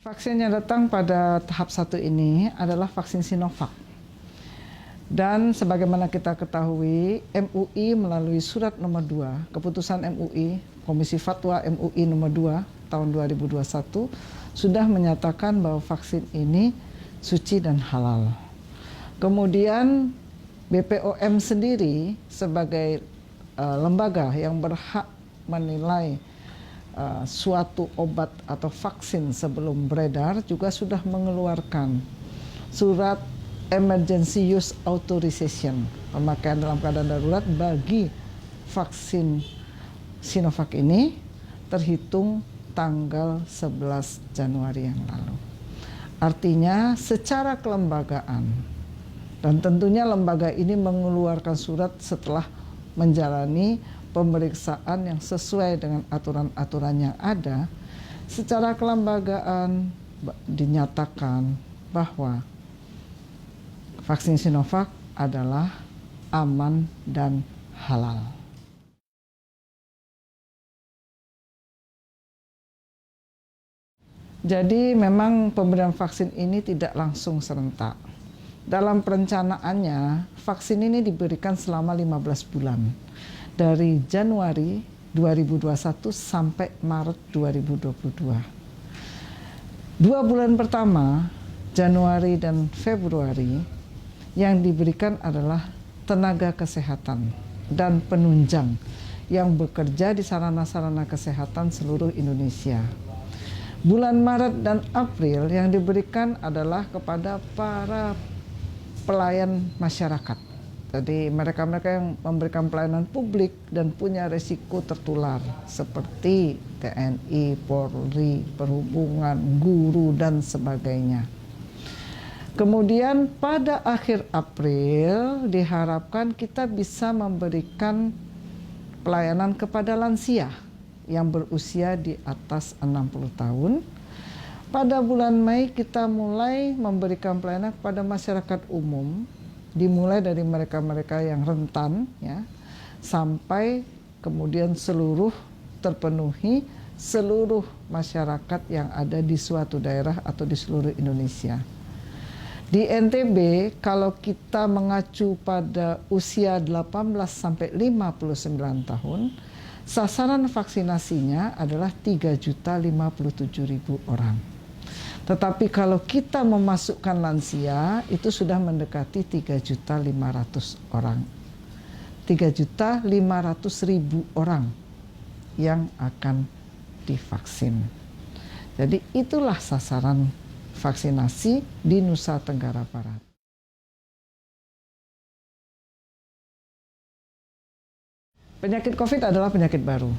Vaksin yang datang pada tahap 1 ini adalah vaksin Sinovac. Dan sebagaimana kita ketahui, MUI melalui surat nomor 2, keputusan MUI, Komisi Fatwa MUI nomor 2 tahun 2021, sudah menyatakan bahwa vaksin ini suci dan halal. Kemudian BPOM sendiri sebagai lembaga yang berhak menilai suatu obat atau vaksin sebelum beredar juga sudah mengeluarkan surat emergency use authorization, pemakaian dalam keadaan darurat bagi vaksin Sinovac ini terhitung tanggal 11 Januari yang lalu. Artinya secara kelembagaan, dan tentunya lembaga ini mengeluarkan surat setelah menjalani pemeriksaan yang sesuai dengan aturan-aturan yang ada, secara kelembagaan dinyatakan bahwa vaksin Sinovac adalah aman dan halal. Jadi memang pemberian vaksin ini tidak langsung serentak. Dalam perencanaannya, vaksin ini diberikan selama 15 bulan. Dari Januari 2021 sampai Maret 2022. 2 bulan pertama, Januari dan Februari, yang diberikan adalah tenaga kesehatan dan penunjang yang bekerja di sarana-sarana kesehatan seluruh Indonesia. Bulan Maret dan April yang diberikan adalah kepada para pelayan masyarakat. Jadi mereka-mereka yang memberikan pelayanan publik dan punya resiko tertular seperti TNI, Polri, Perhubungan, guru, dan sebagainya. Kemudian pada akhir April diharapkan kita bisa memberikan pelayanan kepada lansia yang berusia di atas 60 tahun. Pada bulan Mei kita mulai memberikan pelayanan kepada masyarakat umum, dimulai dari mereka-mereka yang rentan, ya, sampai kemudian terpenuhi seluruh masyarakat yang ada di suatu daerah atau di seluruh Indonesia. Di NTB, kalau kita mengacu pada usia 18 sampai 59 tahun, sasaran vaksinasinya adalah 3.057.000 orang. Tetapi kalau kita memasukkan lansia, itu sudah mendekati 3.500.000 orang. 3.500.000 orang yang akan divaksin. Jadi itulah sasaran vaksinasi di Nusa Tenggara Barat. Penyakit COVID adalah penyakit baru.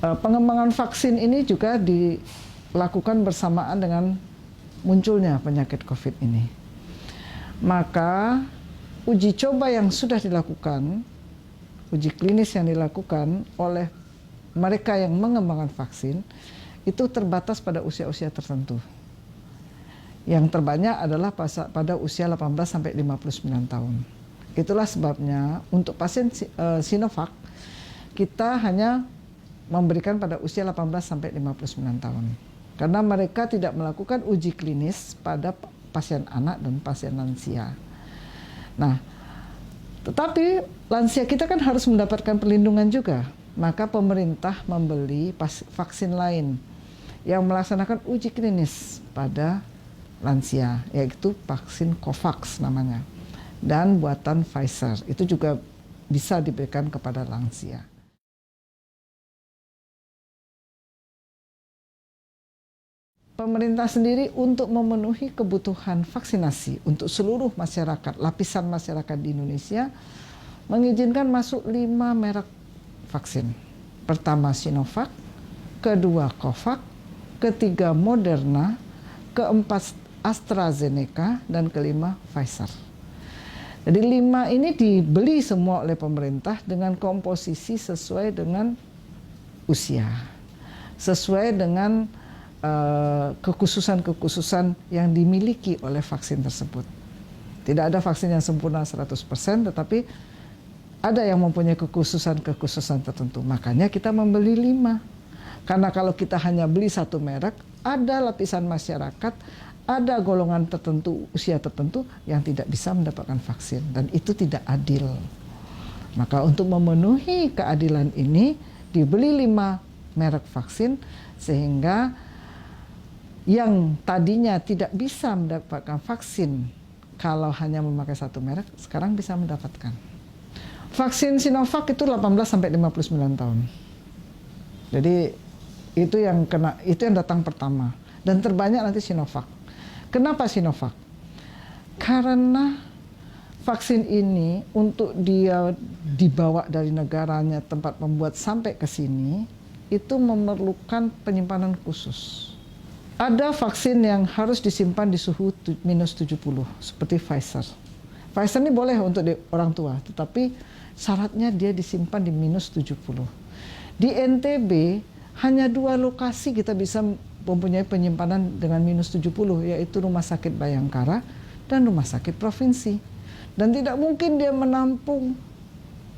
Pengembangan vaksin ini juga dilakukan bersamaan dengan munculnya penyakit COVID ini. Maka uji coba yang sudah dilakukan, uji klinis yang dilakukan oleh mereka yang mengembangkan vaksin, itu terbatas pada usia-usia tertentu. Yang terbanyak adalah pada usia 18 sampai 59 tahun. Itulah sebabnya untuk pasien Sinovac kita hanya memberikan pada usia 18 sampai 59 tahun. Karena mereka tidak melakukan uji klinis pada pasien anak dan pasien lansia. Nah, tetapi lansia kita kan harus mendapatkan perlindungan juga. Maka pemerintah membeli vaksin lain yang melaksanakan uji klinis pada lansia, yaitu vaksin COVAX namanya, dan buatan Pfizer. Itu juga bisa diberikan kepada lansia. Pemerintah sendiri untuk memenuhi kebutuhan vaksinasi untuk seluruh masyarakat, lapisan masyarakat di Indonesia, mengizinkan masuk 5 merek vaksin. Pertama Sinovac, kedua COVAX, ketiga Moderna, keempat AstraZeneca, dan kelima Pfizer. Jadi 5 ini dibeli semua oleh pemerintah dengan komposisi sesuai dengan usia, sesuai dengan kekhususan-kekhususan yang dimiliki oleh vaksin tersebut. Tidak ada vaksin yang sempurna 100%, tetapi ada yang mempunyai kekhususan-kekhususan tertentu. Makanya kita membeli 5. Karena kalau kita hanya beli 1 merek, ada lapisan masyarakat, ada golongan tertentu, usia tertentu yang tidak bisa mendapatkan vaksin, dan itu tidak adil. Maka untuk memenuhi keadilan ini dibeli 5 merek vaksin, sehingga yang tadinya tidak bisa mendapatkan vaksin kalau hanya memakai 1 merek, sekarang bisa mendapatkan. Vaksin Sinovac itu 18 sampai 59 tahun. Jadi itu yang datang pertama, dan terbanyak nanti Sinovac. Kenapa Sinovac? Karena vaksin ini untuk dia dibawa dari negaranya tempat pembuat sampai ke sini itu memerlukan penyimpanan khusus. Ada vaksin yang harus disimpan di suhu minus 70 seperti Pfizer. Pfizer ini boleh untuk orang tua, tetapi syaratnya dia disimpan di minus 70. Di NTB hanya 2 lokasi kita bisa mempunyai penyimpanan dengan minus 70, yaitu Rumah Sakit Bayangkara dan Rumah Sakit Provinsi. Dan tidak mungkin dia menampung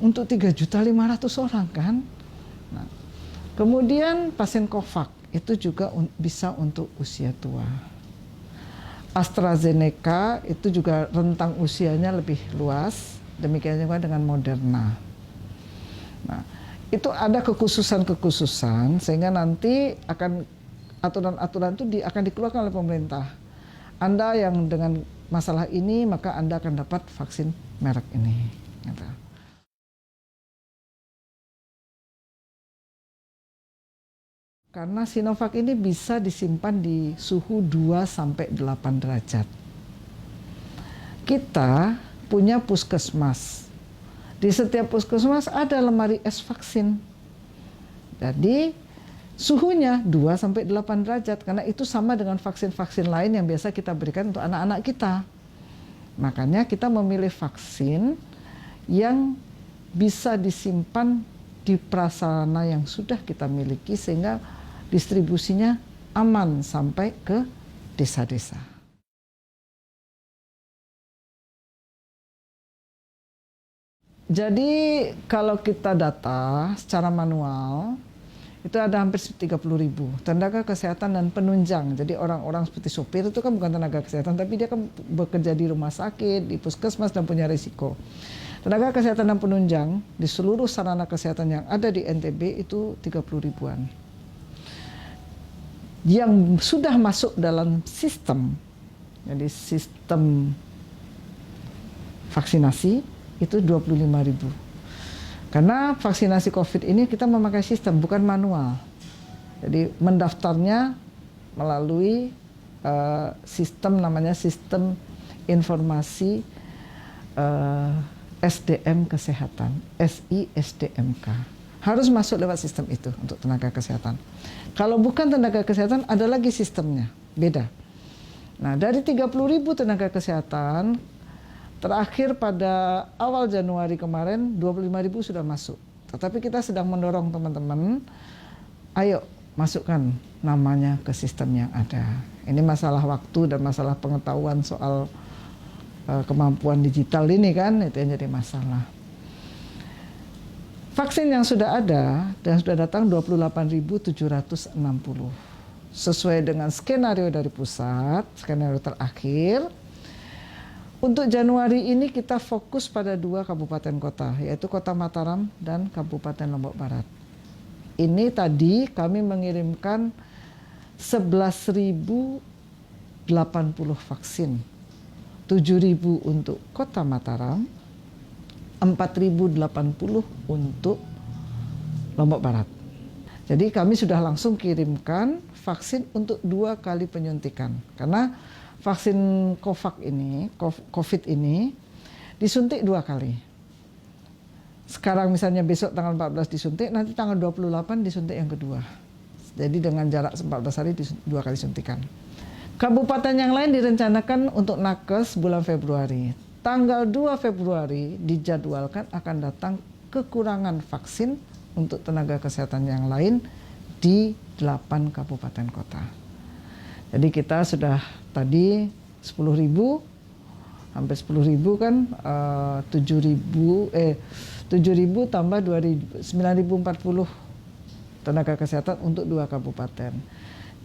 untuk 3.500.000 orang kan. Nah, kemudian pasien COVAX itu juga bisa untuk usia tua. AstraZeneca itu juga rentang usianya lebih luas, demikian juga dengan Moderna. Nah, itu ada kekhususan sehingga nanti akan aturan-aturan itu akan dikeluarkan oleh pemerintah. Anda yang dengan masalah ini, maka Anda akan dapat vaksin merek ini. Gitu. Karena Sinovac ini bisa disimpan di suhu 2-8 derajat. Kita punya puskesmas. Di setiap puskesmas ada lemari es vaksin. Jadi suhunya 2-8 derajat, karena itu sama dengan vaksin-vaksin lain yang biasa kita berikan untuk anak-anak kita. Makanya kita memilih vaksin yang bisa disimpan di prasarana yang sudah kita miliki, sehingga distribusinya aman sampai ke desa-desa. Jadi kalau kita data secara manual, itu ada hampir 30.000 tenaga kesehatan dan penunjang. Jadi orang-orang seperti sopir itu kan bukan tenaga kesehatan, tapi dia kan bekerja di rumah sakit, di puskesmas, dan punya risiko. Tenaga kesehatan dan penunjang di seluruh sarana kesehatan yang ada di NTB itu 30.000-an. Yang sudah masuk dalam sistem, jadi sistem vaksinasi itu 25.000. Karena vaksinasi COVID ini kita memakai sistem, bukan manual. Jadi mendaftarnya melalui sistem, namanya sistem informasi SDM Kesehatan, SISDMK. Harus masuk lewat sistem itu untuk tenaga kesehatan. Kalau bukan tenaga kesehatan, ada lagi sistemnya, beda. Nah, dari 30.000 tenaga kesehatan, terakhir pada awal Januari kemarin 25.000 sudah masuk. Tetapi kita sedang mendorong teman-teman, ayo masukkan namanya ke sistem yang ada. Ini masalah waktu dan masalah pengetahuan soal kemampuan digital ini kan, itu yang jadi masalah. Vaksin yang sudah ada dan sudah datang 28.760. Sesuai dengan skenario dari pusat, skenario terakhir. Untuk Januari ini kita fokus pada 2 kabupaten kota, yaitu Kota Mataram dan Kabupaten Lombok Barat. Ini tadi kami mengirimkan 11.080 vaksin. 7.000 untuk Kota Mataram, 4.080 untuk Lombok Barat. Jadi kami sudah langsung kirimkan vaksin untuk 2 kali penyuntikan. Karena vaksin COVID ini disuntik 2 kali. Sekarang misalnya besok tanggal 14 disuntik, nanti tanggal 28 disuntik yang kedua. Jadi dengan jarak 14 hari 2 kali suntikan. Kabupaten yang lain direncanakan untuk nakes bulan Februari. Tanggal 2 Februari dijadwalkan akan datang kekurangan vaksin untuk tenaga kesehatan yang lain di 8 kabupaten kota. Jadi kita sudah tadi 10.000, hampir 10.000 kan, 7.000 tambah 9.040 tenaga kesehatan untuk 2 kabupaten.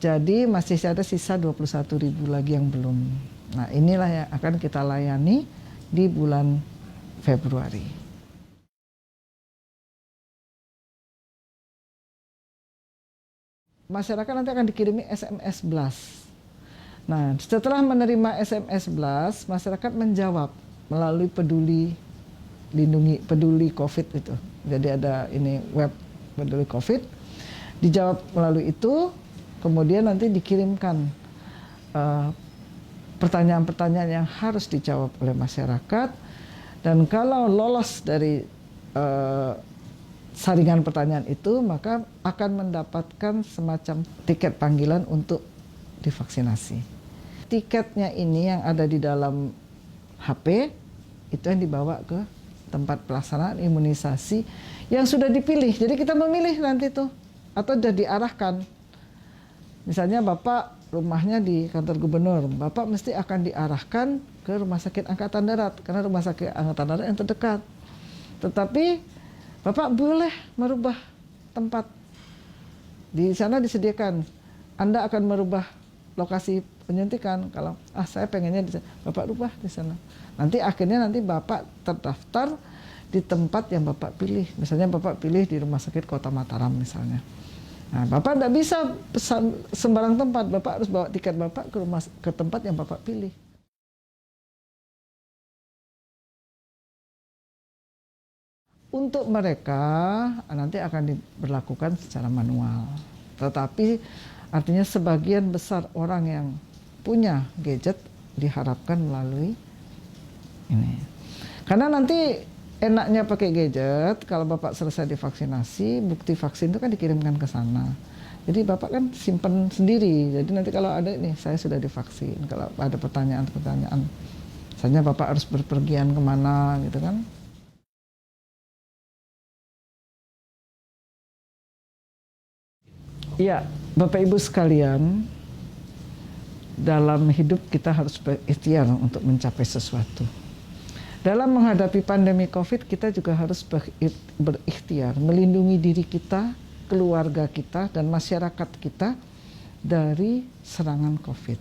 Jadi masih ada sisa 21.000 lagi yang belum. Nah, inilah yang akan kita layani di bulan Februari. Masyarakat nanti akan dikirimi SMS blast. Nah, setelah menerima SMS blast, masyarakat menjawab melalui peduli COVID itu. Jadi ada ini web peduli COVID, dijawab melalui itu, kemudian nanti dikirimkan pertanyaan-pertanyaan yang harus dijawab oleh masyarakat, dan kalau lolos dari saringan pertanyaan itu, maka akan mendapatkan semacam tiket panggilan untuk divaksinasi. Tiketnya ini yang ada di dalam HP, itu yang dibawa ke tempat pelaksanaan imunisasi yang sudah dipilih. Jadi kita memilih nanti tuh, atau sudah diarahkan. Misalnya Bapak rumahnya di kantor gubernur, Bapak mesti akan diarahkan ke Rumah Sakit Angkatan Darat, karena Rumah Sakit Angkatan Darat yang terdekat. Tetapi Bapak boleh merubah tempat. Di sana disediakan, Anda akan merubah lokasi penyuntikan. Kalau saya pengennya di sana, Bapak rubah di sana. Nanti akhirnya Bapak terdaftar di tempat yang Bapak pilih. Misalnya Bapak pilih di Rumah Sakit Kota Mataram misalnya. Nah, Bapak tidak bisa pesan sembarang tempat. Bapak harus bawa tiket Bapak ke tempat yang Bapak pilih. Untuk mereka nanti akan diberlakukan secara manual. Tetapi artinya sebagian besar orang yang punya gadget diharapkan melalui ini. Karena nanti enaknya pakai gadget, kalau Bapak selesai divaksinasi, bukti vaksin itu kan dikirimkan ke sana. Jadi Bapak kan simpan sendiri. Jadi nanti kalau ada ini, saya sudah divaksin. Kalau ada pertanyaan-pertanyaan, misalnya Bapak harus berpergian kemana gitu kan. Ya, Bapak Ibu sekalian, dalam hidup kita harus berikhtiar untuk mencapai sesuatu. Dalam menghadapi pandemi COVID, kita juga harus berikhtiar melindungi diri kita, keluarga kita, dan masyarakat kita dari serangan COVID.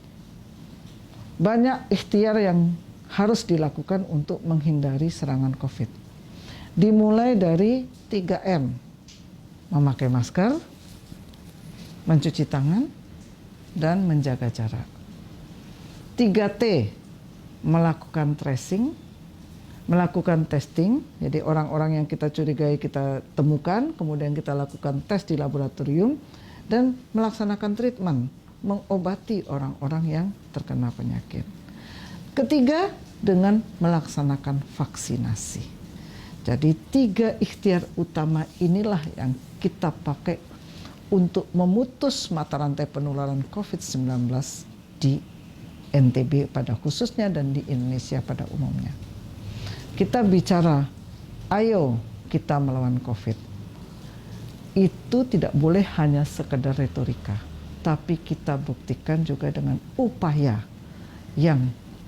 Banyak ikhtiar yang harus dilakukan untuk menghindari serangan COVID. Dimulai dari 3M, memakai masker, mencuci tangan, dan menjaga jarak. 3T, melakukan tracing, melakukan testing, jadi orang-orang yang kita curigai kita temukan, kemudian kita lakukan tes di laboratorium, dan melaksanakan treatment, mengobati orang-orang yang terkena penyakit. Ketiga, dengan melaksanakan vaksinasi. Jadi 3 ikhtiar utama inilah yang kita pakai untuk memutus mata rantai penularan COVID-19 di NTB pada khususnya dan di Indonesia pada umumnya. Kita bicara, ayo kita melawan COVID. Itu tidak boleh hanya sekedar retorika, tapi kita buktikan juga dengan upaya yang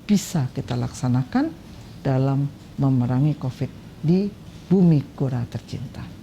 bisa kita laksanakan dalam memerangi COVID di bumi Gora tercinta.